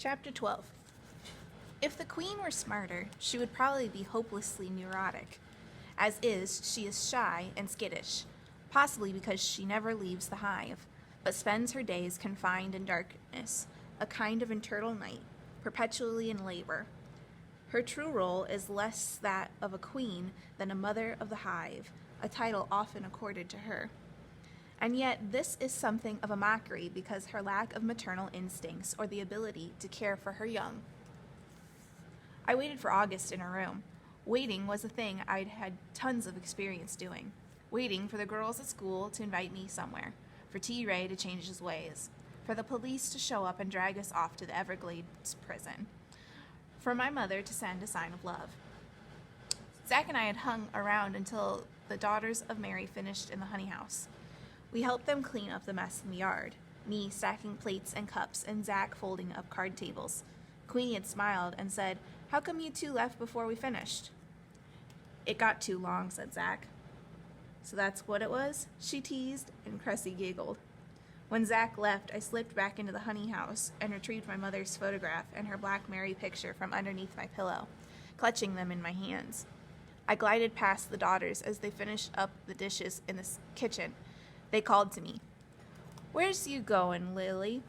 Chapter 12. If the queen were smarter, she would probably be hopelessly neurotic. As is, she is shy and skittish, possibly because she never leaves the hive, but spends her days confined in darkness, a kind of internal night, perpetually in labor. Her true role is less that of a queen than a mother of the hive, a title often accorded to her. And yet this is something of a mockery because her lack of maternal instincts or the ability to care for her young. I waited for August in her room. Waiting was a thing I'd had tons of experience doing. Waiting for the girls at school to invite me somewhere, for T. Ray to change his ways, for the police to show up and drag us off to the Everglades prison, for my mother to send a sign of love. Zach and I had hung around until the daughters of Mary finished in the honey house. We helped them clean up the mess in the yard, me stacking plates and cups and Zach folding up card tables. Queenie had smiled and said, "How come you two left before we finished?" "It got too long," said Zach. "So that's what it was?" she teased, and Cressy giggled. When Zach left, I slipped back into the honey house and retrieved my mother's photograph and her Black Mary picture from underneath my pillow, clutching them in my hands. I glided past the daughters as they finished up the dishes in the kitchen. They called to me. "Where's you goin', Lily?"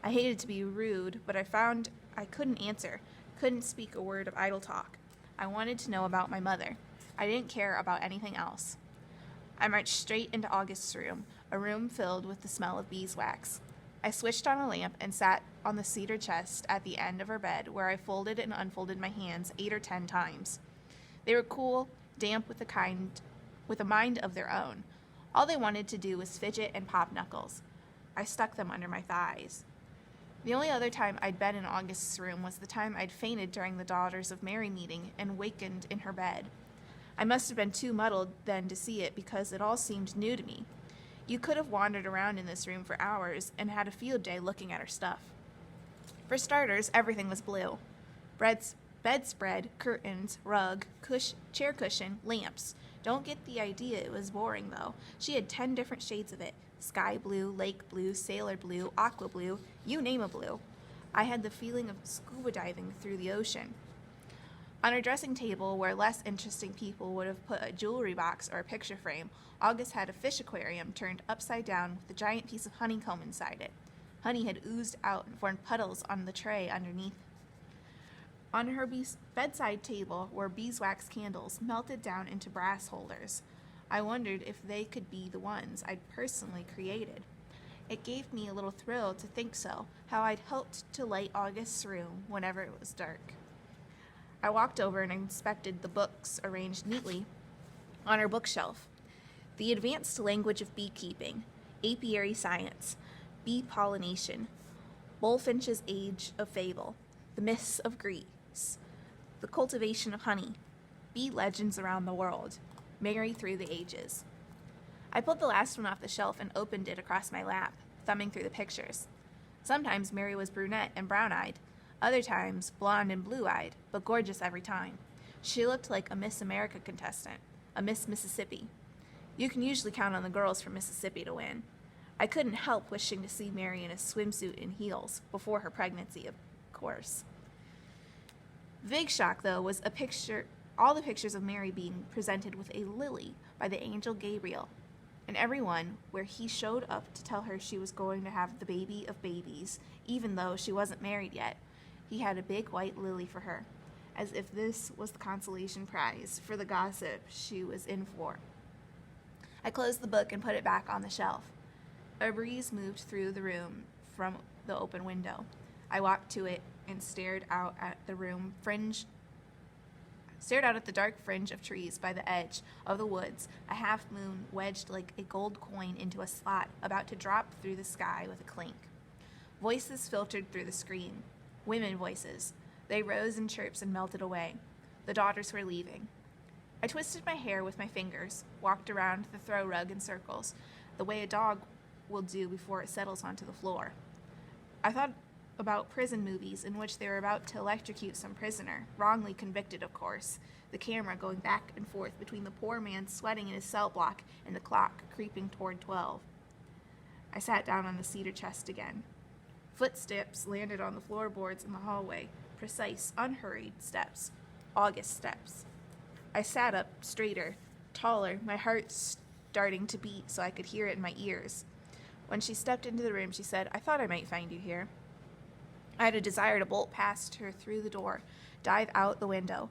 I hated to be rude, but I found I couldn't answer, couldn't speak a word of idle talk. I wanted to know about my mother. I didn't care about anything else. I marched straight into August's room, a room filled with the smell of beeswax. I switched on a lamp and sat on the cedar chest at the end of her bed, where I folded and unfolded my hands 8 or 10 times. They were cool, damp, with a mind of their own. All they wanted to do was fidget and pop knuckles. I stuck them under my thighs. The only other time I'd been in August's room was the time I'd fainted during the Daughters of Mary meeting and wakened in her bed. I must have been too muddled then to see it because it all seemed new to me. You could have wandered around in this room for hours and had a field day looking at her stuff. For starters, everything was blue. Bedspread, curtains, rug, chair cushion, lamps. Don't get the idea it was boring, though. She had 10 different shades of it. Sky blue, lake blue, sailor blue, aqua blue, you name a blue. I had the feeling of scuba diving through the ocean. On her dressing table, where less interesting people would have put a jewelry box or a picture frame, August had a fish aquarium turned upside down with a giant piece of honeycomb inside it. Honey had oozed out and formed puddles on the tray underneath. On her bedside table were beeswax candles melted down into brass holders. I wondered if they could be the ones I'd personally created. It gave me a little thrill to think so, how I'd helped to light August's room whenever it was dark. I walked over and inspected the books arranged neatly on her bookshelf. The Advanced Language of Beekeeping, Apiary Science, Bee Pollination, Bullfinch's Age of Fable, The Myths of Greece, The Cultivation of Honey, Bee Legends Around the World, Mary Through the Ages. I pulled the last one off the shelf and opened it across my lap, thumbing through the pictures. Sometimes Mary was brunette and brown-eyed, other times blonde and blue-eyed, but gorgeous every time. She looked like a Miss America contestant, a Miss Mississippi. You can usually count on the girls from Mississippi to win. I couldn't help wishing to see Mary in a swimsuit and heels, before her pregnancy, of course. Big shock, though, was all the pictures of Mary being presented with a lily by the angel Gabriel, and every one where he showed up to tell her she was going to have the baby of babies, even though she wasn't married yet. He had a big white lily for her, as if this was the consolation prize for the gossip she was in for. I closed the book and put it back on the shelf. A breeze moved through the room from the open window. I walked to it and stared out at the dark fringe of trees by the edge of the woods, a half moon wedged like a gold coin into a slot, about to drop through the sky with a clink. Voices filtered through the screen. Women voices. They rose in chirps and melted away. The daughters were leaving. I twisted my hair with my fingers, walked around the throw rug in circles, the way a dog will do before it settles onto the floor. I thought about prison movies in which they were about to electrocute some prisoner, wrongly convicted, of course, the camera going back and forth between the poor man sweating in his cell block and the clock creeping toward 12. I sat down on the cedar chest again. Footsteps landed on the floorboards in the hallway. Precise, unhurried steps. August steps. I sat up, straighter, taller, my heart starting to beat so I could hear it in my ears. When she stepped into the room, she said, "I thought I might find you here." I had a desire to bolt past her through the door, dive out the window.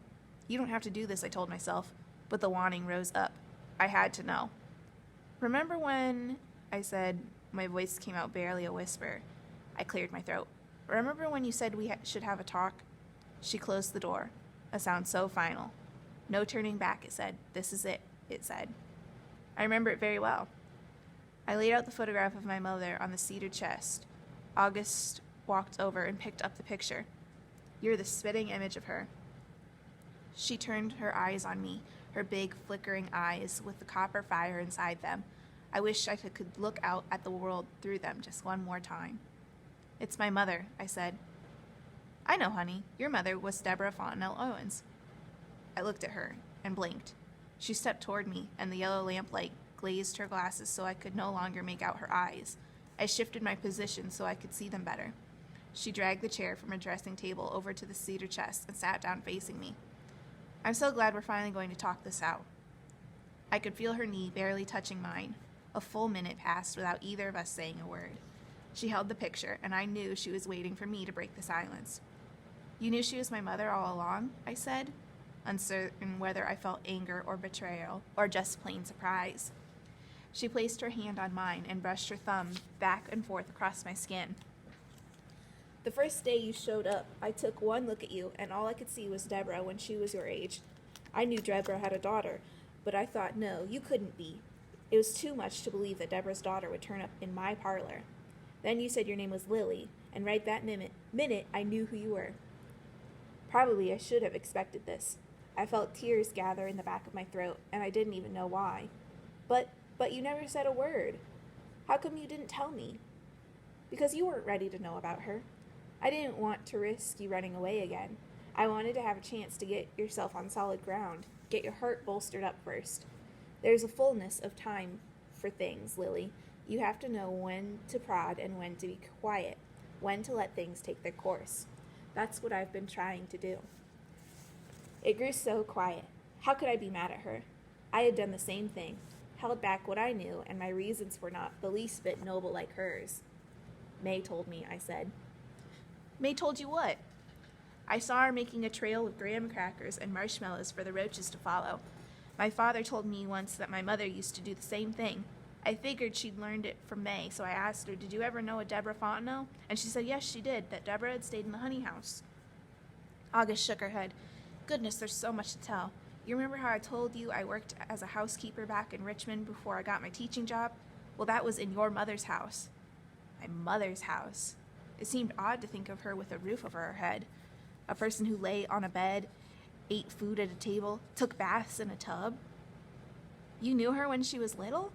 "You don't have to do this," I told myself, but the wanting rose up. I had to know. "Remember when," I said, my voice came out barely a whisper. I cleared my throat. "Remember when you said we should have a talk?" She closed the door, a sound so final. "No turning back," it said. "This is it," it said. I remember it very well. I laid out the photograph of my mother on the cedar chest. August walked over and picked up the picture. "You're the spitting image of her." She turned her eyes on me, her big, flickering eyes with the copper fire inside them. I wished I could look out at the world through them just one more time. "It's my mother," I said. "I know, honey. Your mother was Deborah Fontenelle Owens." I looked at her and blinked. She stepped toward me, and the yellow lamplight glazed her glasses so I could no longer make out her eyes. I shifted my position so I could see them better. She dragged the chair from her dressing table over to the cedar chest and sat down facing me. "I'm so glad we're finally going to talk this out." I could feel her knee barely touching mine. A full minute passed without either of us saying a word. She held the picture, and I knew she was waiting for me to break the silence. "You knew she was my mother all along?" I said, uncertain whether I felt anger or betrayal, or just plain surprise. She placed her hand on mine and brushed her thumb back and forth across my skin. "The first day you showed up, I took one look at you, and all I could see was Deborah when she was your age. I knew Deborah had a daughter, but I thought, no, you couldn't be. It was too much to believe that Deborah's daughter would turn up in my parlor. Then you said your name was Lily, and right that minute I knew who you were. Probably I should have expected this. I felt tears gather in the back of my throat, and I didn't even know why. But you never said a word. How come you didn't tell me?" "Because you weren't ready to know about her. I didn't want to risk you running away again. I wanted to have a chance to get yourself on solid ground, get your heart bolstered up first. There's a fullness of time for things, Lily. You have to know when to prod and when to be quiet, when to let things take their course. That's what I've been trying to do." It grew so quiet. How could I be mad at her? I had done the same thing, held back what I knew, and my reasons were not the least bit noble like hers. "May told me," I said. "May told you what?" "I saw her making a trail of graham crackers and marshmallows for the roaches to follow. My father told me once that my mother used to do the same thing. I figured she'd learned it from May, so I asked her, 'Did you ever know a Deborah Fontenelle?' And she said yes, she did, that Deborah had stayed in the honey house." August shook her head. "Goodness, there's so much to tell. You remember how I told you I worked as a housekeeper back in Richmond before I got my teaching job? Well, that was in your mother's house." My mother's house. It seemed odd to think of her with a roof over her head. A person who lay on a bed, ate food at a table, took baths in a tub. "You knew her when she was little?"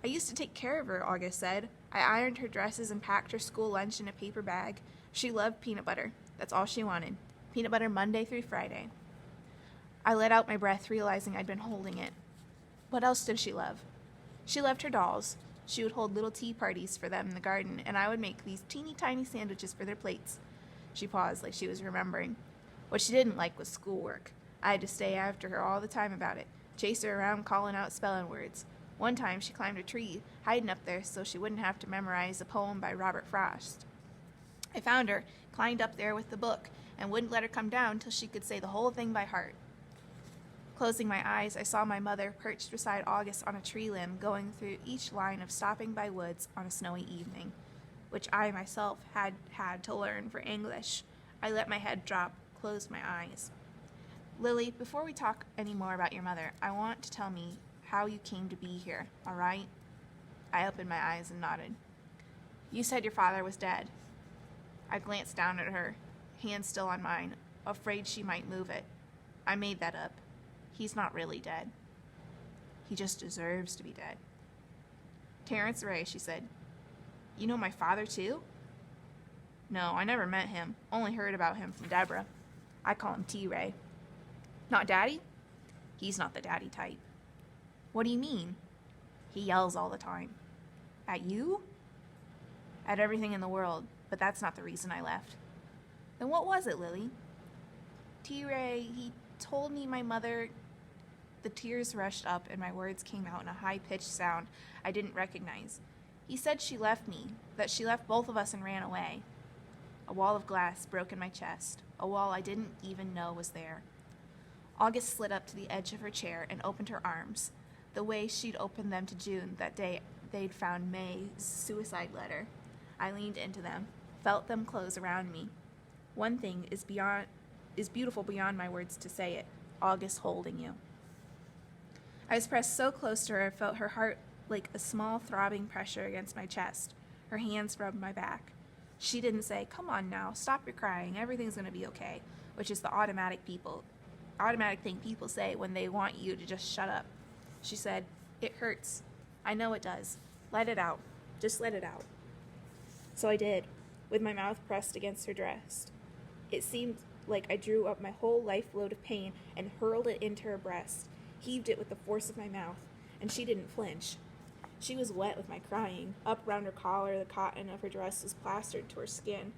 "I used to take care of her," August said. "I ironed her dresses and packed her school lunch in a paper bag. She loved peanut butter. That's all she wanted. Peanut butter Monday through Friday." I let out my breath, realizing I'd been holding it. "What else did she love?" "She loved her dolls. She would hold little tea parties for them in the garden, and I would make these teeny tiny sandwiches for their plates." She paused like she was remembering. "What she didn't like was schoolwork. I had to stay after her all the time about it, chase her around calling out spelling words. One time she climbed a tree, hiding up there so she wouldn't have to memorize a poem by Robert Frost. I found her, climbed up there with the book, and wouldn't let her come down till she could say the whole thing by heart." Closing my eyes, I saw my mother perched beside August on a tree limb, going through each line of stopping by woods on a snowy evening, which I myself had had to learn for English. I let my head drop, closed my eyes. "Lily, before we talk any more about your mother, I want to tell me how you came to be here, all right?" I opened my eyes and nodded. "You said your father was dead." I glanced down at her, hand still on mine, afraid she might move it. "I made that up. He's not really dead. He just deserves to be dead." "Terrence Ray," she said. "You know my father, too?" "No, I never met him. Only heard about him from Deborah. I call him T-Ray." "Not Daddy?" "He's not the daddy type." "What do you mean?" "He yells all the time." "At you?" "At everything in the world. but that's not the reason I left. Then what was it, Lily? T-Ray, he told me my mother... The tears rushed up and my words came out in a high-pitched sound I didn't recognize. He said she left me, that she left both of us and ran away. A wall of glass broke in my chest, a wall I didn't even know was there. August slid up to the edge of her chair and opened her arms, the way she'd opened them to June that day they'd found May's suicide letter. I leaned into them, felt them close around me. One thing is beautiful beyond my words to say it, August holding you. I was pressed so close to her I felt her heart like a small throbbing pressure against my chest. Her hands rubbed my back. She didn't say, "Come on now, stop your crying, everything's going to be okay," which is the automatic thing people say when they want you to just shut up. She said, "It hurts. I know it does. Let it out. Just let it out." So I did, with my mouth pressed against her dress. It seemed like I drew up my whole life load of pain and hurled it into her breast, heaved it with the force of my mouth, and she didn't flinch. She was wet with my crying. Up round her collar, the cotton of her dress was plastered to her skin.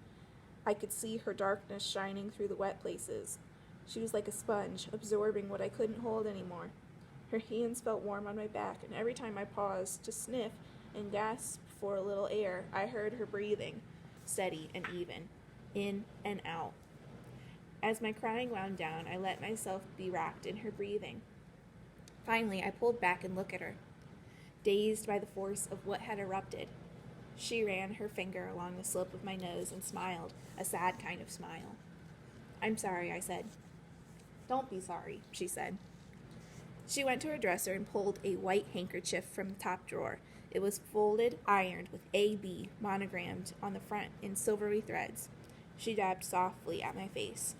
I could see her darkness shining through the wet places. She was like a sponge, absorbing what I couldn't hold anymore. Her hands felt warm on my back, and every time I paused to sniff and gasp for a little air, I heard her breathing, steady and even, in and out. As my crying wound down, I let myself be wrapped in her breathing. Finally, I pulled back and looked at her, dazed by the force of what had erupted. She ran her finger along the slope of my nose and smiled, a sad kind of smile. "I'm sorry," I said. "Don't be sorry," she said. She went to her dresser and pulled a white handkerchief from the top drawer. It was folded, ironed, with A.B. monogrammed on the front in silvery threads. She dabbed softly at my face.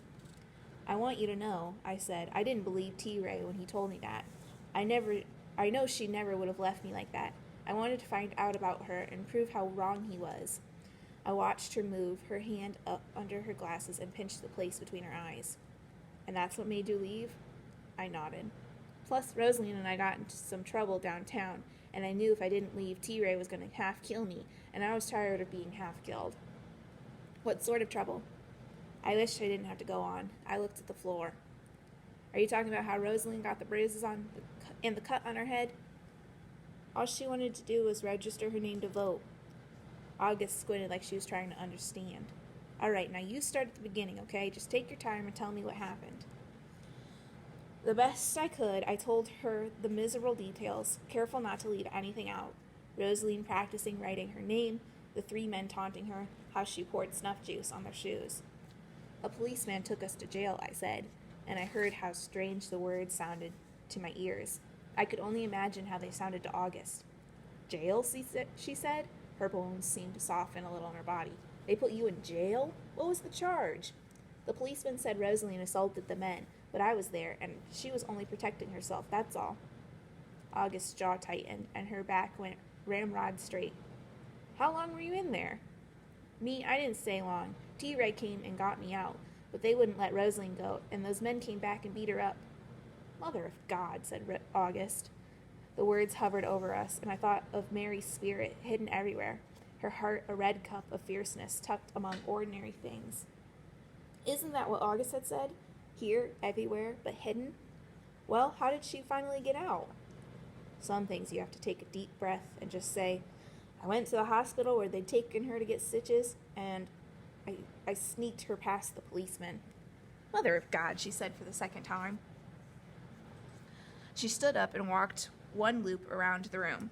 "I want you to know," I said, "I didn't believe T-Ray when he told me that. I know she never would have left me like that. I wanted to find out about her and prove how wrong he was." I watched her move, her hand up under her glasses and pinch the place between her eyes. "And that's what made you leave?" I nodded. "Plus, Rosaline and I got into some trouble downtown, and I knew if I didn't leave, T-Ray was going to half kill me, and I was tired of being half killed." "What sort of trouble?" I wished I didn't have to go on. I looked at the floor. "Are you talking about how Rosaline got the bruises and the cut on her head?" "All she wanted to do was register her name to vote." August squinted like she was trying to understand. "All right, now you start at the beginning, okay? Just take your time and tell me what happened." The best I could, I told her the miserable details, careful not to leave anything out. Rosaline practicing writing her name, the 3 men taunting her, how she poured snuff juice on their shoes. "A policeman took us to jail," I said, and I heard how strange the words sounded to my ears. I could only imagine how they sounded to August. "Jail?" she said. Her bones seemed to soften a little in her body. "They put you in jail? What was the charge?" "The policeman said Rosaline assaulted the men, but I was there, and she was only protecting herself, that's all." August's jaw tightened, and her back went ramrod straight. "How long were you in there?" "Me, I didn't stay long. T-Ray came and got me out, but they wouldn't let Rosaline go, and those men came back and beat her up." "Mother of God," said August. The words hovered over us, and I thought of Mary's spirit, hidden everywhere, her heart a red cup of fierceness tucked among ordinary things. Isn't that what August had said? Here, everywhere, but hidden? Well, how did she finally get out? Some things you have to take a deep breath and just say, "I went to the hospital where they'd taken her to get stitches, and I sneaked her past the policeman." "Mother of God," she said for the second time. She stood up and walked one loop around the room.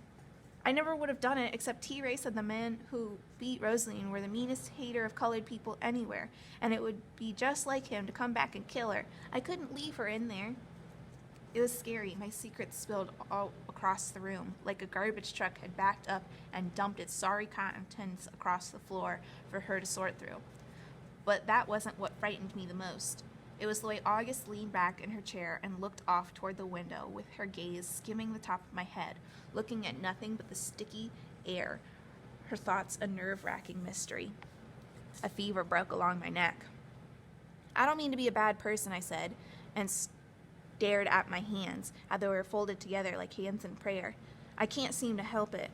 "I never would have done it, except T-Ray said the men who beat Rosaline were the meanest hater of colored people anywhere, and it would be just like him to come back and kill her. I couldn't leave her in there." It was scary. My secrets spilled all across the room, like a garbage truck had backed up and dumped its sorry contents across the floor for her to sort through. But that wasn't what frightened me the most. It was the way August leaned back in her chair and looked off toward the window with her gaze skimming the top of my head, looking at nothing but the sticky air, her thoughts a nerve-wracking mystery. A fever broke along my neck. "I don't mean to be a bad person," I said, and stared at my hands, how they were folded together like hands in prayer. "I can't seem to help it."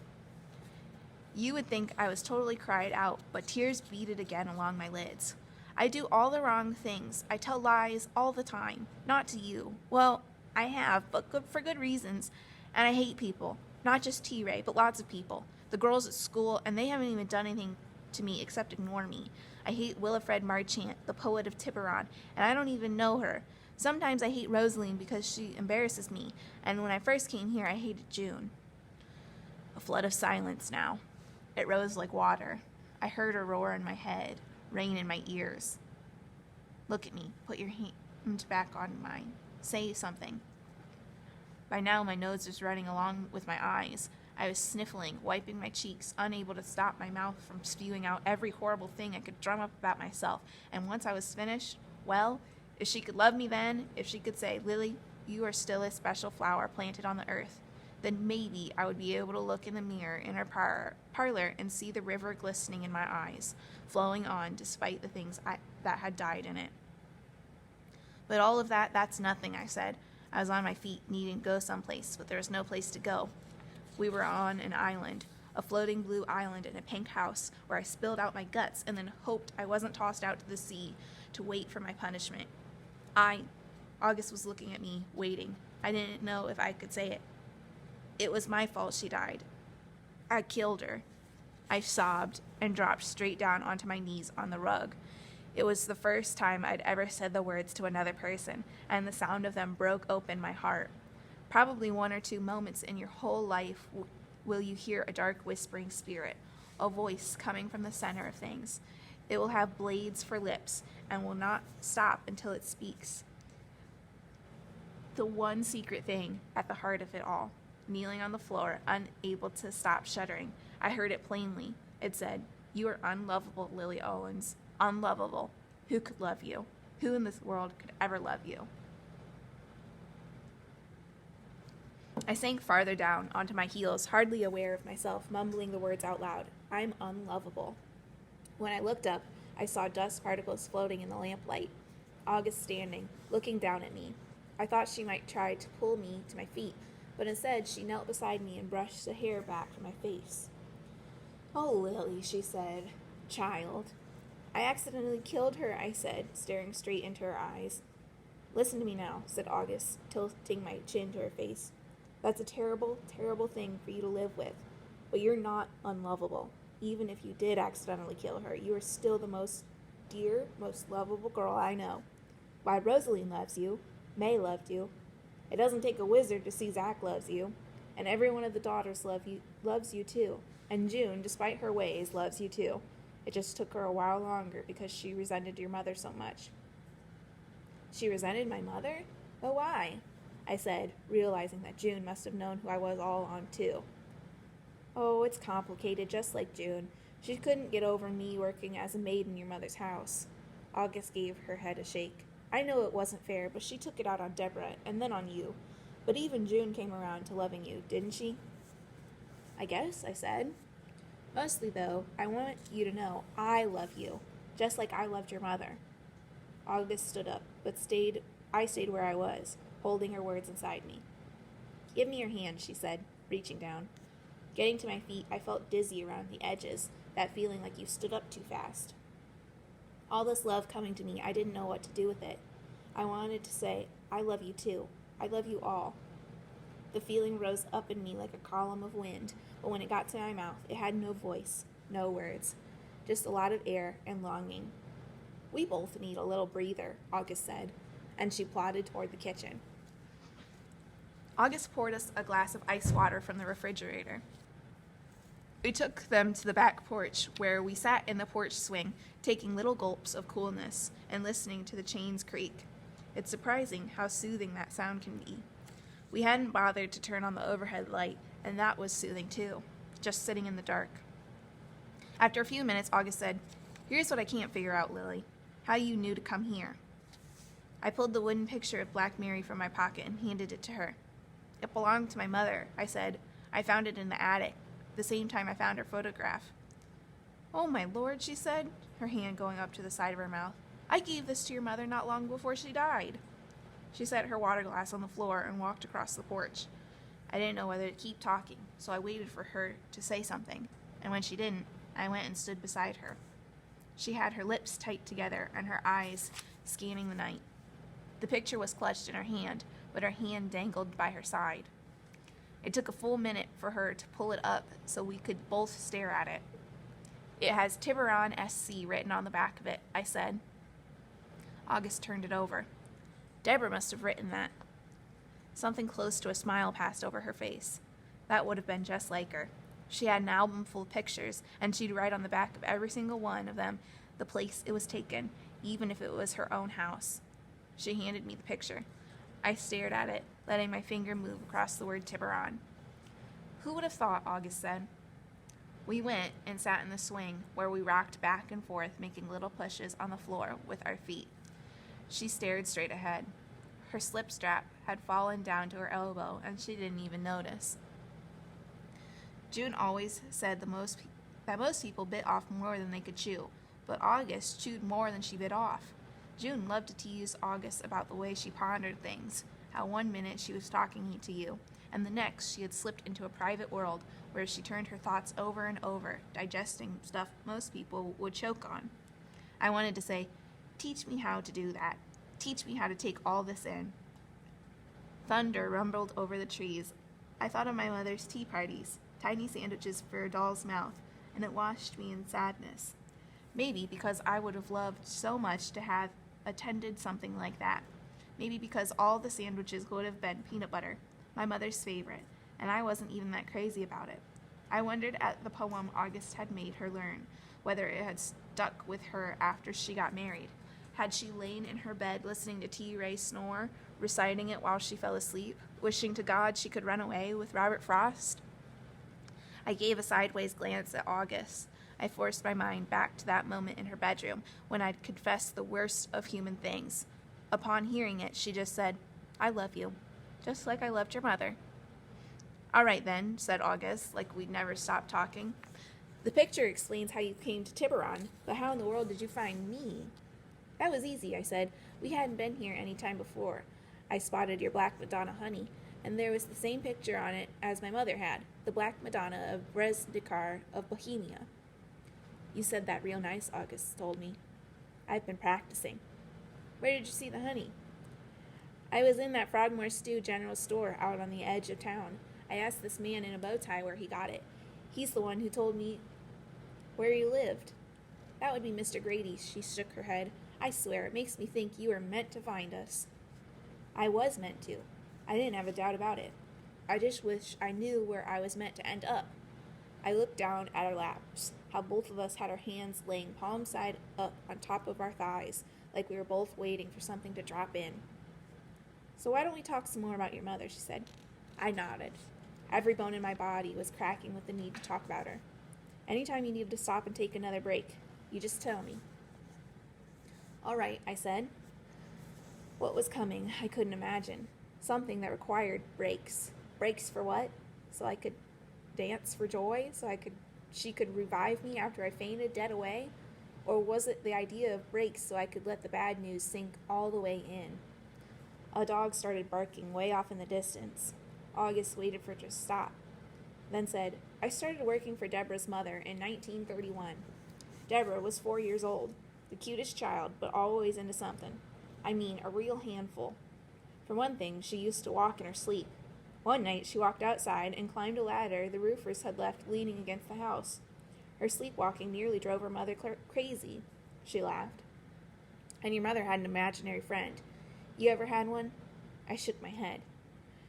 You would think I was totally cried out, but tears beaded again along my lids. I do all the wrong things. I tell lies all the time. Not to you. Well, I have, but for good reasons. And I hate people. Not just T-Ray, but lots of people. The girls at school, and they haven't even done anything to me except ignore me. I hate Willifred Marchant, the poet of Tiburon, and I don't even know her. Sometimes I hate Rosaline because she embarrasses me, and when I first came here, I hated June. A flood of silence now. It rose like water. I heard a roar in my head, rain in my ears. Look at me. Put your hand back on mine. Say something. By now, my nose was running along with my eyes. I was sniffling, wiping my cheeks, unable to stop my mouth from spewing out every horrible thing I could drum up about myself. And once I was finished, well, if she could love me then, if she could say, Lily, you are still a special flower planted on the earth, then maybe I would be able to look in the mirror in her parlor and see the river glistening in my eyes, flowing on despite the things that had died in it. But all of that's nothing, I said. I was on my feet, needing to go someplace, but there was no place to go. We were on an island, a floating blue island in a pink house, where I spilled out my guts and then hoped I wasn't tossed out to the sea to wait for my punishment. August was looking at me, waiting. I didn't know if I could say it. It was my fault she died. I killed her. I sobbed and dropped straight down onto my knees on the rug. It was the first time I'd ever said the words to another person, and the sound of them broke open my heart. Probably one or two moments in your whole life will you hear a dark whispering spirit, a voice coming from the center of things. It will have blades for lips and will not stop until it speaks. The one secret thing at the heart of it all. Kneeling on the floor, unable to stop shuddering, I heard it plainly. It said, "You are unlovable, Lily Owens. Unlovable. Who could love you? Who in this world could ever love you?" I sank farther down onto my heels, hardly aware of myself, mumbling the words out loud. I'm unlovable. When I looked up, I saw dust particles floating in the lamplight. August standing, looking down at me. I thought she might try to pull me to my feet, but instead she knelt beside me and brushed the hair back from my face. "Oh, Lily," she said. "Child." "I accidentally killed her," I said, staring straight into her eyes. "Listen to me now," said August, tilting my chin to her face. "That's a terrible, terrible thing for you to live with, but you're not unlovable. Even if you did accidentally kill her, you are still the most dear, most lovable girl I know. Why, Rosaline loves you. May loved you. It doesn't take a wizard to see Zach loves you. And every one of the daughters loves you too. And June, despite her ways, loves you too. It just took her a while longer because she resented your mother so much." "She resented my mother? But why?" I said, realizing that June must have known who I was all on too. "Oh, it's complicated, just like June. She couldn't get over me working as a maid in your mother's house." August gave her head a shake. "I know it wasn't fair, but she took it out on Deborah, and then on you. But even June came around to loving you, didn't she?" "I guess," I said. "Mostly, though, I want you to know I love you, just like I loved your mother." August stood up, but I stayed where I was, holding her words inside me. "Give me your hand," she said, reaching down. Getting to my feet, I felt dizzy around the edges, that feeling like you stood up too fast. All this love coming to me, I didn't know what to do with it. I wanted to say, "I love you too. I love you all." The feeling rose up in me like a column of wind, but when it got to my mouth, it had no voice, no words, just a lot of air and longing. "We both need a little breather," August said, and she plodded toward the kitchen. August poured us a glass of ice water from the refrigerator. We took them to the back porch, where we sat in the porch swing, taking little gulps of coolness and listening to the chains creak. It's surprising how soothing that sound can be. We hadn't bothered to turn on the overhead light, and that was soothing too, just sitting in the dark. After a few minutes, August said, "Here's what I can't figure out, Lily. How you knew to come here." I pulled the wooden picture of Black Mary from my pocket and handed it to her. "It belonged to my mother," I said. "I found it in the attic, the same time I found her photograph." "Oh, my Lord," she said, her hand going up to the side of her mouth. "I gave this to your mother not long before she died." She set her water glass on the floor and walked across the porch. I didn't know whether to keep talking, so I waited for her to say something, and when she didn't, I went and stood beside her. She had her lips tight together and her eyes scanning the night. The picture was clutched in her hand, but her hand dangled by her side. It took a full minute for her to pull it up so we could both stare at it. It has Tiburon SC written on the back of it, I said. August turned it over. Deborah must have written that. Something close to a smile passed over her face. That would have been just like her. She had an album full of pictures, and she'd write on the back of every single one of them the place it was taken, even if it was her own house. She handed me the picture. I stared at it, letting my finger move across the word Tiburon. Who would have thought, August said. We went and sat in the swing, where we rocked back and forth, making little pushes on the floor with our feet. She stared straight ahead. Her slip strap had fallen down to her elbow, and she didn't even notice. June always said that most people bit off more than they could chew, but August chewed more than she bit off. June loved to tease August about the way she pondered things, how one minute she was talking to you, and the next she had slipped into a private world where she turned her thoughts over and over, digesting stuff most people would choke on. I wanted to say, teach me how to do that. Teach me how to take all this in. Thunder rumbled over the trees. I thought of my mother's tea parties, tiny sandwiches for a doll's mouth, and it washed me in sadness. Maybe because I would have loved so much to have attended something like that. Maybe because all the sandwiches would have been peanut butter, my mother's favorite, and I wasn't even that crazy about it. I wondered at the poem August had made her learn, whether it had stuck with her after she got married. Had she lain in her bed listening to T. Ray snore, reciting it while she fell asleep, wishing to God she could run away with Robert Frost? I gave a sideways glance at August. I forced my mind back to that moment in her bedroom when I'd confessed the worst of human things. Upon hearing it, she just said, I love you, just like I loved your mother. All right then, said August, like we'd never stopped talking. The picture explains how you came to Tiburon, but how in the world did you find me? That was easy, I said. We hadn't been here any time before. I spotted your Black Madonna honey, and there was the same picture on it as my mother had, the Black Madonna of Breznikar of Bohemia. You said that real nice, August told me. I've been practicing. Where did you see the honey? I was in that Frogmore Stew general store out on the edge of town. I asked this man in a bow tie where he got it. He's the one who told me where you lived. That would be Mr. Grady, she shook her head. I swear, it makes me think you were meant to find us. I was meant to. I didn't have a doubt about it. I just wish I knew where I was meant to end up. I looked down at our laps, how both of us had our hands laying palm side up on top of our thighs, like we were both waiting for something to drop in. So why don't we talk some more about your mother, she said. I nodded. Every bone in my body was cracking with the need to talk about her. Anytime you needed to stop and take another break, you just tell me. All right, I said. What was coming, I couldn't imagine. Something that required breaks. Breaks for what? So I could dance for joy? She could revive me after I fainted dead away? Or was it the idea of breaks so I could let the bad news sink all the way in? A dog started barking way off in the distance. August waited for it to stop, then said, I started working for Deborah's mother in 1931. Deborah was 4 years old, the cutest child, but always into something. I mean, a real handful. For one thing, she used to walk in her sleep. One night, she walked outside and climbed a ladder the roofers had left leaning against the house. Her sleepwalking nearly drove her mother crazy. She laughed. And your mother had an imaginary friend. You ever had one? I shook my head.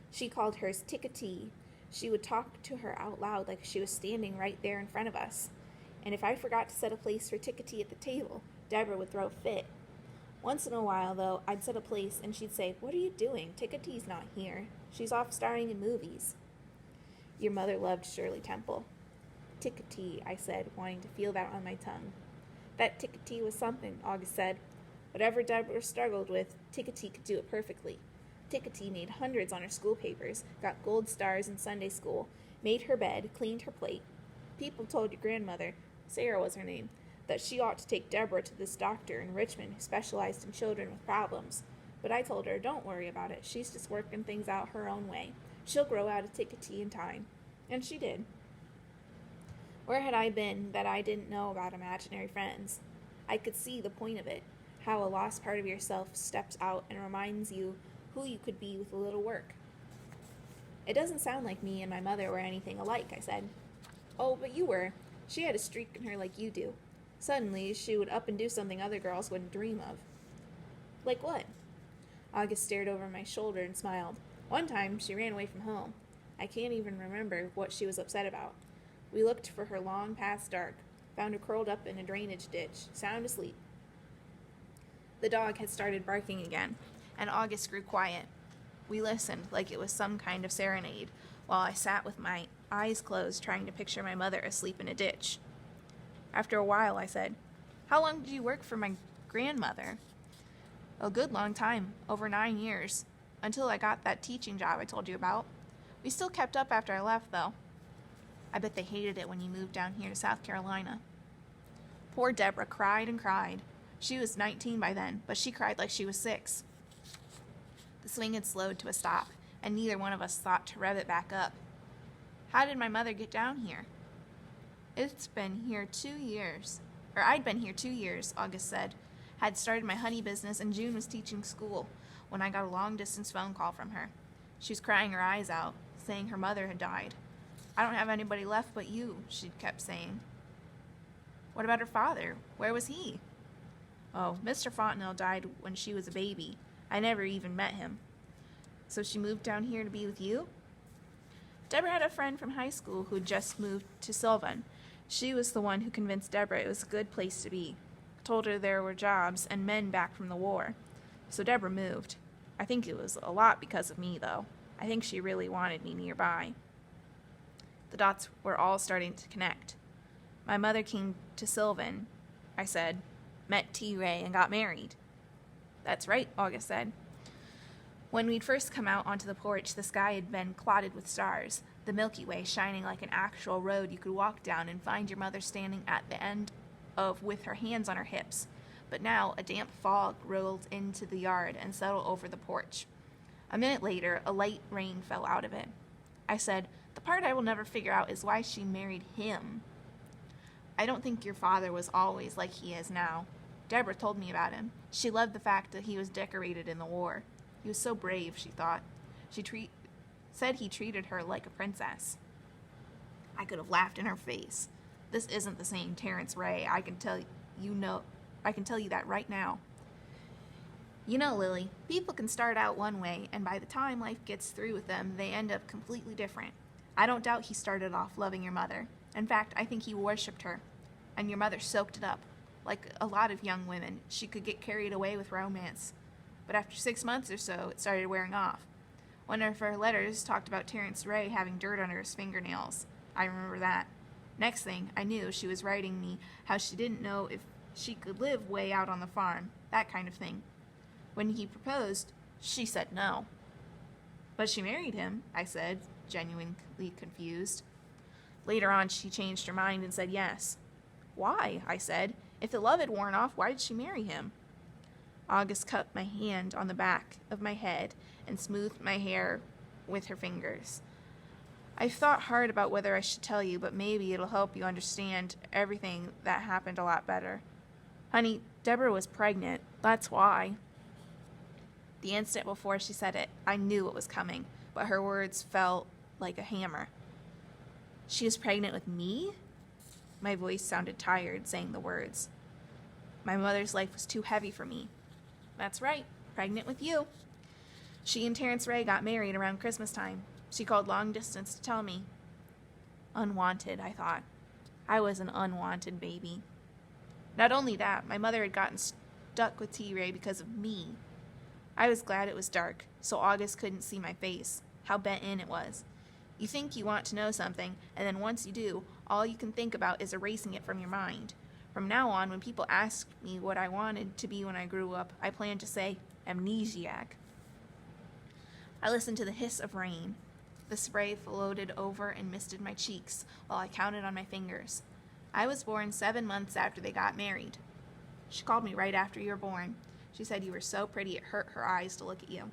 She called hers Ticketee. She would talk to her out loud like she was standing right there in front of us. And if I forgot to set a place for Ticketee at the table, Deborah would throw a fit. Once in a while, though, I'd set a place and she'd say, What are you doing? Ticketee's not here. She's off starring in movies. Your mother loved Shirley Temple. Ticketee, I said, wanting to feel that on my tongue. That Ticketee was something, August said. Whatever Deborah struggled with, Ticketee could do it perfectly. Ticketee made hundreds on her school papers, got gold stars in Sunday school, made her bed, cleaned her plate. People told your grandmother, Sarah was her name, that she ought to take Deborah to this doctor in Richmond who specialized in children with problems. But I told her, don't worry about it. She's just working things out her own way. She'll grow out of Ticketee in time. And she did. Where had I been that I didn't know about imaginary friends? I could see the point of it, how a lost part of yourself steps out and reminds you who you could be with a little work. It doesn't sound like me and my mother were anything alike, I said. Oh, but you were. She had a streak in her like you do. Suddenly, she would up and do something other girls wouldn't dream of. Like what? August stared over my shoulder and smiled. One time, she ran away from home. I can't even remember what she was upset about. We looked for her long past dark, found her curled up in a drainage ditch, sound asleep. The dog had started barking again, and August grew quiet. We listened like it was some kind of serenade, while I sat with my eyes closed trying to picture my mother asleep in a ditch. After a while, I said, "How long did you work for my grandmother?" "A good long time, over 9 years, until I got that teaching job I told you about. We still kept up after I left, though. I bet they hated it when you moved down here to South Carolina." Poor Deborah cried and cried. She was 19 by then, but she cried like she was 6. The swing had slowed to a stop, and neither one of us thought to rev it back up. "How did my mother get down here?" "It's been here 2 years. I'd been here 2 years, August said. Had started my honey business, and June was teaching school when I got a long-distance phone call from her. She was crying her eyes out, saying her mother had died. 'I don't have anybody left but you,' she kept saying." "What about her father? Where was he?" "Oh, Mr. Fontenelle died when she was a baby. I never even met him." "So she moved down here to be with you?" Deborah had a friend from high school who'd just moved to Sylvan. She was the one who convinced Deborah it was a good place to be. Told her there were jobs and men back from the war. So Deborah moved. I think it was a lot because of me, though. I think she really wanted me nearby. The dots were all starting to connect. "My mother came to Sylvan," I said, "met T. Ray, and got married." "That's right," August said. When we'd first come out onto the porch, the sky had been clotted with stars, the Milky Way shining like an actual road you could walk down and find your mother standing at the end of with her hands on her hips. But now a damp fog rolled into the yard and settled over the porch. A minute later, a light rain fell out of it. I said, "The part I will never figure out is why she married him." "I don't think your father was always like he is now. Deborah told me about him. She loved the fact that he was decorated in the war. He was so brave, she thought. She said he treated her like a princess." I could have laughed in her face. This isn't the same Terrence Ray. I can tell you that right now. "You know, Lily, people can start out one way, and by the time life gets through with them, they end up completely different. I don't doubt he started off loving your mother. In fact, I think he worshipped her. And your mother soaked it up. Like a lot of young women, she could get carried away with romance. But after 6 months or so, it started wearing off. One of her letters talked about Terrence Ray having dirt under his fingernails. I remember that. Next thing I knew, she was writing me how she didn't know if she could live way out on the farm, that kind of thing. When he proposed, she said no." "But she married him," I said, genuinely confused. "Later on, she changed her mind and said yes." "Why?" I said. "If the love had worn off, why did she marry him?" August cupped my hand on the back of my head and smoothed my hair with her fingers. "I've thought hard about whether I should tell you, but maybe it'll help you understand everything that happened a lot better. Honey, Deborah was pregnant. That's why." The instant before she said it, I knew it was coming, but her words fell like a hammer. "She was pregnant with me?" My voice sounded tired saying the words. "My mother's life was too heavy for me." "That's right, pregnant with you. She and Terrence Ray got married around Christmas time. She called long distance to tell me." Unwanted, I thought. I was an unwanted baby. Not only that, my mother had gotten stuck with T. Ray because of me. I was glad it was dark, so August couldn't see my face, how bent in it was. You think you want to know something, and then once you do, all you can think about is erasing it from your mind. From now on, when people ask me what I wanted to be when I grew up, I plan to say, amnesiac. I listened to the hiss of rain. The spray floated over and misted my cheeks while I counted on my fingers. I was born 7 months after they got married. She called me right after you were born. She said you were so pretty it hurt her eyes to look at you.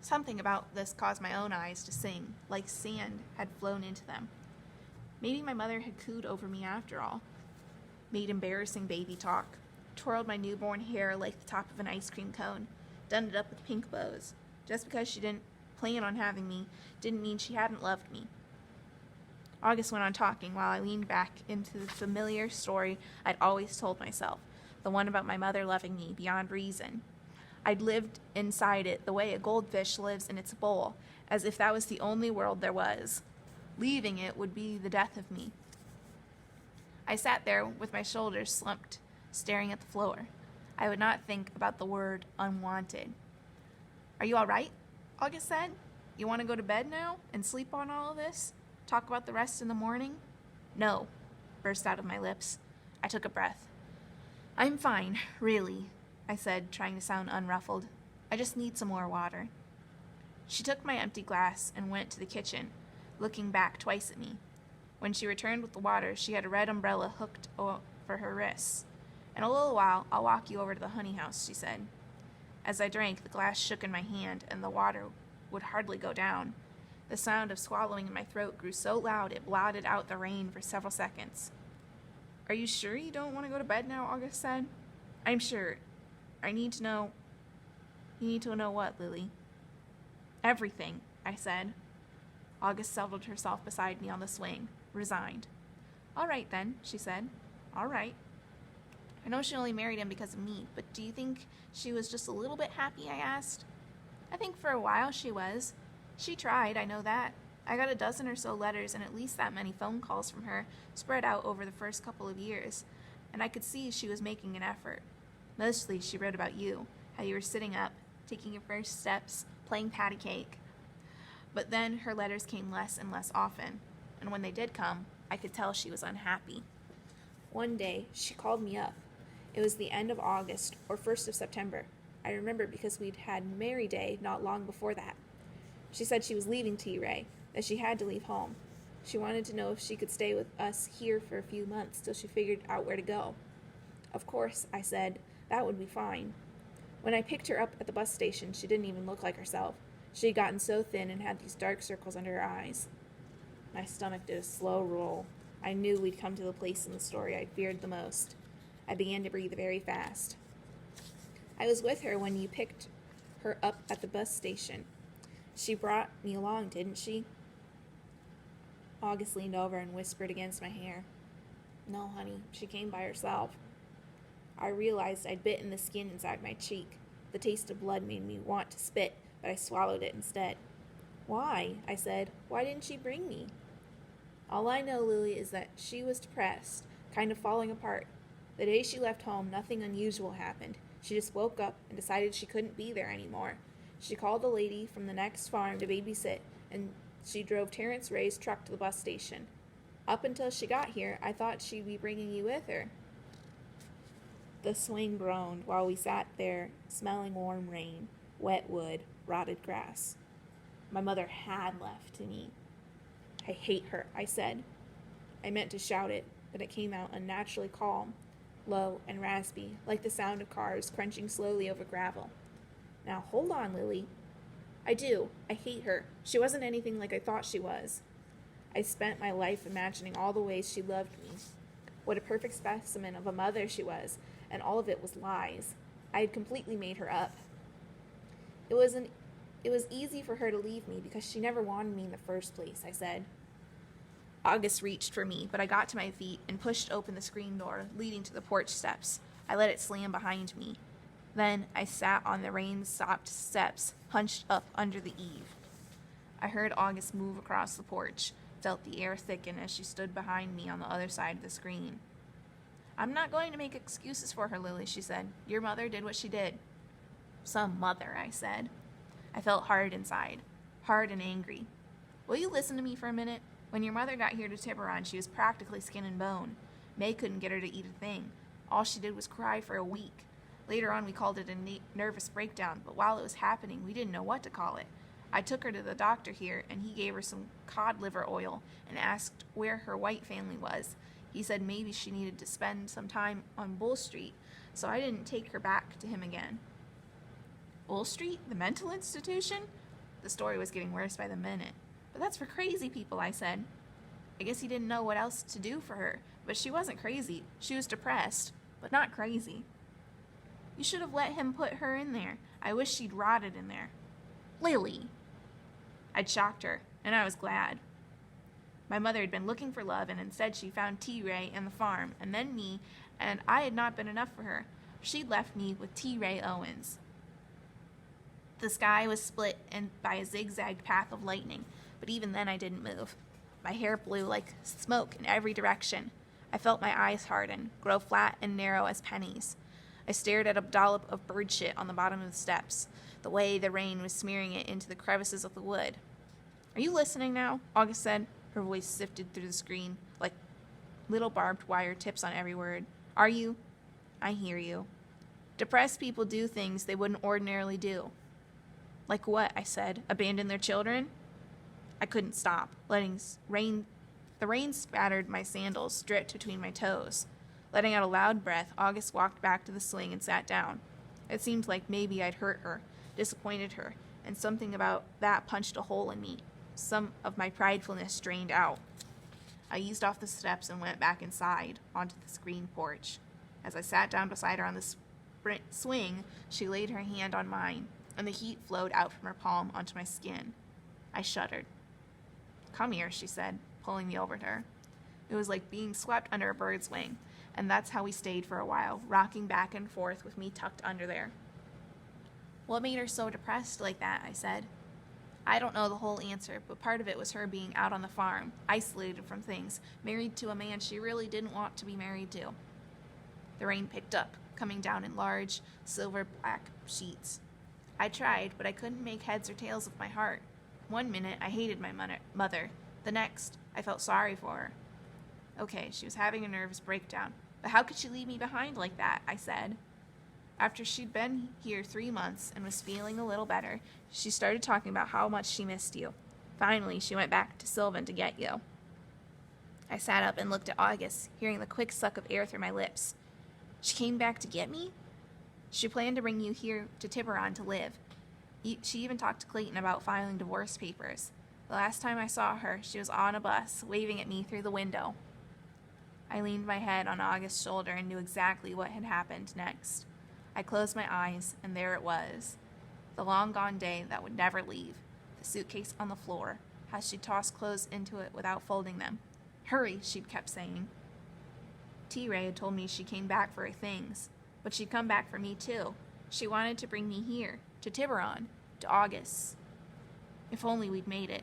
Something about this caused my own eyes to sing, like sand had flown into them. Maybe my mother had cooed over me after all. Made embarrassing baby talk. Twirled my newborn hair like the top of an ice cream cone. Done it up with pink bows. Just because she didn't plan on having me didn't mean she hadn't loved me. August went on talking while I leaned back into the familiar story I'd always told myself, the one about my mother loving me beyond reason. I'd lived inside it the way a goldfish lives in its bowl, as if that was the only world there was. Leaving it would be the death of me. I sat there with my shoulders slumped, staring at the floor. I would not think about the word unwanted. "Are you all right?" August said. "You want to go to bed now and sleep on all of this? Talk about the rest in the morning?" "No," burst out of my lips. I took a breath. "I'm fine, really," I said, trying to sound unruffled. "I just need some more water." She took my empty glass and went to the kitchen, looking back twice at me. When she returned with the water, she had a red umbrella hooked over her wrists. "In a little while, I'll walk you over to the honey house," she said. As I drank, the glass shook in my hand, and the water would hardly go down. The sound of swallowing in my throat grew so loud it blotted out the rain for several seconds. "Are you sure you don't want to go to bed now?" August said. "I'm sure. I need to know." "You need to know what, Lily?" "Everything," I said. August settled herself beside me on the swing, resigned. "All right, then," she said. "All right." "I know she only married him because of me, but do you think she was just a little bit happy?" I asked. "I think for a while she was. She tried, I know that. I got a dozen or so letters and at least that many phone calls from her, spread out over the first couple of years, and I could see she was making an effort. Mostly she wrote about you, how you were sitting up, taking your first steps, playing patty cake. But then her letters came less and less often, and when they did come, I could tell she was unhappy. One day, she called me up. It was the end of August, or 1st of September. I remember because we'd had Mary Day not long before that. She said she was leaving T-Ray, that she had to leave home. She wanted to know if she could stay with us here for a few months till she figured out where to go. Of course, I said, that would be fine. When I picked her up at the bus station, she didn't even look like herself. She had gotten so thin and had these dark circles under her eyes. My stomach did a slow roll. I knew we'd come to the place in the story I feared the most. I began to breathe very fast. "I was with her when you picked her up at the bus station. She brought me along, didn't she?" August leaned over and whispered against my hair. "No, honey, she came by herself." I realized I'd bitten the skin inside my cheek. The taste of blood made me want to spit, but I swallowed it instead. "Why?" I said. "Why didn't she bring me?" "All I know, Lily, is that she was depressed, kind of falling apart. The day she left home, nothing unusual happened. She just woke up and decided she couldn't be there anymore. She called a lady from the next farm to babysit, and she drove Terrence Ray's truck to the bus station. Up until she got here, I thought she'd be bringing you with her." The swing groaned while we sat there, smelling warm rain, wet wood, rotted grass. My mother had left to me. "I hate her," I said. I meant to shout it, but it came out unnaturally calm, low and raspy, like the sound of cars crunching slowly over gravel. "Now hold on, Lily." "I do. I hate her. She wasn't anything like I thought she was." I spent my life imagining all the ways she loved me. What a perfect specimen of a mother she was, and all of it was lies. I had completely made her up. It was easy for her to leave me because she never wanted me in the first place," I said. August reached for me, but I got to my feet and pushed open the screen door leading to the porch steps. I let it slam behind me. Then I sat on the rain-sopped steps, hunched up under the eave. I heard August move across the porch, felt the air thicken as she stood behind me on the other side of the screen. "I'm not going to make excuses for her, Lily," she said. "Your mother did what she did." "Some mother," I said. I felt hard inside, hard and angry. "Will you listen to me for a minute? When your mother got here to Tiburon, she was practically skin and bone. May couldn't get her to eat a thing. All she did was cry for a week. Later on, we called it a nervous breakdown, but while it was happening, we didn't know what to call it. I took her to the doctor here, and he gave her some cod liver oil and asked where her white family was. He said maybe she needed to spend some time on Bull Street, so I didn't take her back to him again." "Bull Street? The mental institution?" The story was getting worse by the minute. "But that's for crazy people," I said. I guess he didn't know what else to do for her, but she wasn't crazy. She was depressed, but not crazy. You should have let him put her in there. I wish she'd rotted in there. Lily! I'd shocked her, and I was glad. My mother had been looking for love, and instead she found T-Ray and the farm, and then me, and I had not been enough for her. She'd left me with T-Ray Owens. The sky was split by a zigzagged path of lightning, but even then I didn't move. My hair blew like smoke in every direction. I felt my eyes harden, grow flat and narrow as pennies. I stared at a dollop of bird shit on the bottom of the steps, the way the rain was smearing it into the crevices of the wood. Are you listening now? August said. Her voice sifted through the screen like little barbed wire tips on every word. Are you? I hear you. Depressed people do things they wouldn't ordinarily do. Like what? I said. Abandon their children? I couldn't stop, letting the rain spattered my sandals, dripped between my toes. Letting out a loud breath, August walked back to the swing and sat down. It seemed like maybe I'd hurt her, disappointed her, and something about that punched a hole in me. Some of my pridefulness drained out. I eased off the steps and went back inside, onto the screen porch. As I sat down beside her on the swing, she laid her hand on mine, and the heat flowed out from her palm onto my skin. I shuddered. Come here, she said, pulling me over to her. It was like being swept under a bird's wing, and that's how we stayed for a while, rocking back and forth with me tucked under there. What made her so depressed like that? I said. I don't know the whole answer, but part of it was her being out on the farm, isolated from things, married to a man she really didn't want to be married to. The rain picked up, coming down in large, silver-black sheets. I tried, but I couldn't make heads or tails of my heart. One minute, I hated my mother. The next, I felt sorry for her. Okay, she was having a nervous breakdown, but how could she leave me behind like that? I said. After she'd been here 3 months and was feeling a little better, she started talking about how much she missed you. Finally, she went back to Sylvan to get you. I sat up and looked at August, hearing the quick suck of air through my lips. She came back to get me? She planned to bring you here to Tiburon to live. She even talked to Clayton about filing divorce papers. The last time I saw her, she was on a bus, waving at me through the window. I leaned my head on August's shoulder and knew exactly what had happened next. I closed my eyes, and there it was. The long-gone day that would never leave. The suitcase on the floor, how she tossed clothes into it without folding them. Hurry, she'd kept saying. T-Ray had told me she came back for her things, but she'd come back for me too. She wanted to bring me here, to Tiburon, to August. If only we'd made it.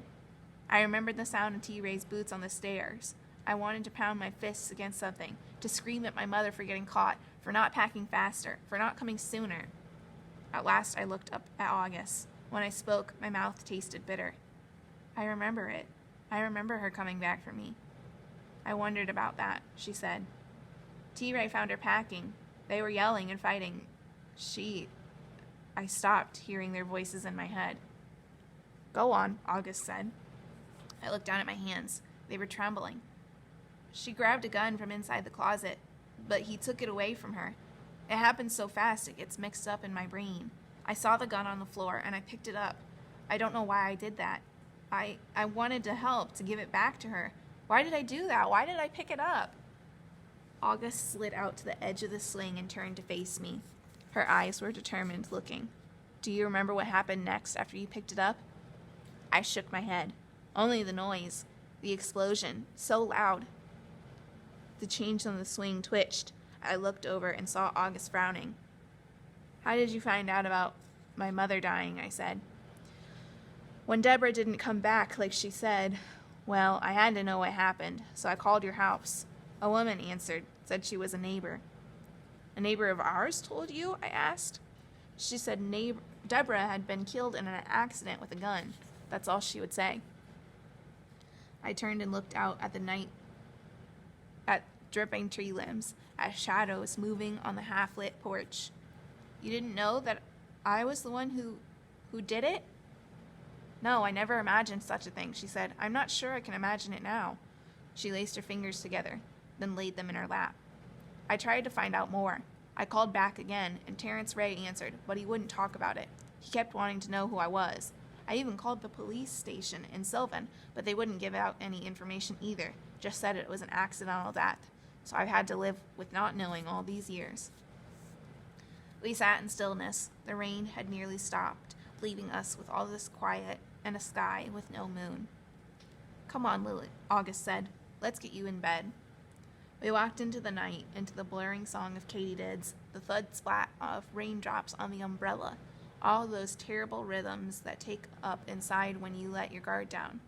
I remembered the sound of T-Ray's boots on the stairs. I wanted to pound my fists against something, to scream at my mother for getting caught, for not packing faster, for not coming sooner. At last I looked up at August. When I spoke, my mouth tasted bitter. I remember it. I remember her coming back for me. I wondered about that, she said. T-Ray found her packing. They were yelling and fighting. I stopped, hearing their voices in my head. Go on, August said. I looked down at my hands. They were trembling. She grabbed a gun from inside the closet, but he took it away from her. It happened so fast it gets mixed up in my brain. I saw the gun on the floor, and I picked it up. I don't know why I did that. I wanted to help, to give it back to her. Why did I do that? Why did I pick it up? August slid out to the edge of the sling and turned to face me. Her eyes were determined, looking. Do you remember what happened next after you picked it up? I shook my head. Only the noise. The explosion. So loud. The chains on the swing twitched. I looked over and saw August frowning. How did you find out about my mother dying? I said. When Deborah didn't come back like she said, well, I had to know what happened, so I called your house. A woman answered, said she was a neighbor. A neighbor of ours told you? I asked. She said Deborah had been killed in an accident with a gun. That's all she would say. I turned and looked out at the night, at dripping tree limbs, at shadows moving on the half-lit porch. You didn't know that I was the one who did it? No, I never imagined such a thing, she said. I'm not sure I can imagine it now. She laced her fingers together, then laid them in her lap. I tried to find out more. I called back again, and Terrence Ray answered, but he wouldn't talk about it. He kept wanting to know who I was. I even called the police station in Sylvan, but they wouldn't give out any information either, just said it was an accidental death. So I've had to live with not knowing all these years. We sat in stillness. The rain had nearly stopped, leaving us with all this quiet and a sky with no moon. Come on, Lily, August said. Let's get you in bed. We walked into the night, into the blurring song of katydids, the thud splat of raindrops on the umbrella, all those terrible rhythms that take up inside when you let your guard down.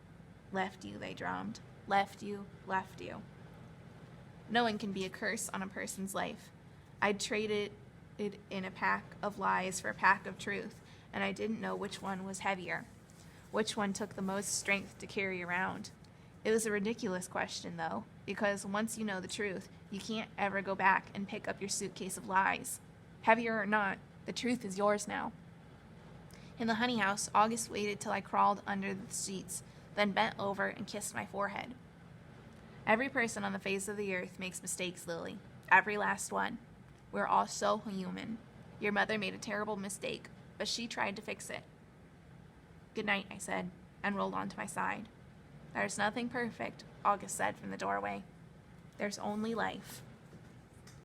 Left you, they drummed. Left you, left you. No one can be a curse on a person's life. I'd traded it in a pack of lies for a pack of truth, and I didn't know which one was heavier, which one took the most strength to carry around. It was a ridiculous question, though, because once you know the truth, you can't ever go back and pick up your suitcase of lies. Heavier or not, the truth is yours now. In the honey house, August waited till I crawled under the sheets, then bent over and kissed my forehead. Every person on the face of the earth makes mistakes, Lily. Every last one. We're all so human. Your mother made a terrible mistake, but she tried to fix it. Good night, I said, and rolled onto my side. There's nothing perfect, August said from the doorway. There's only life.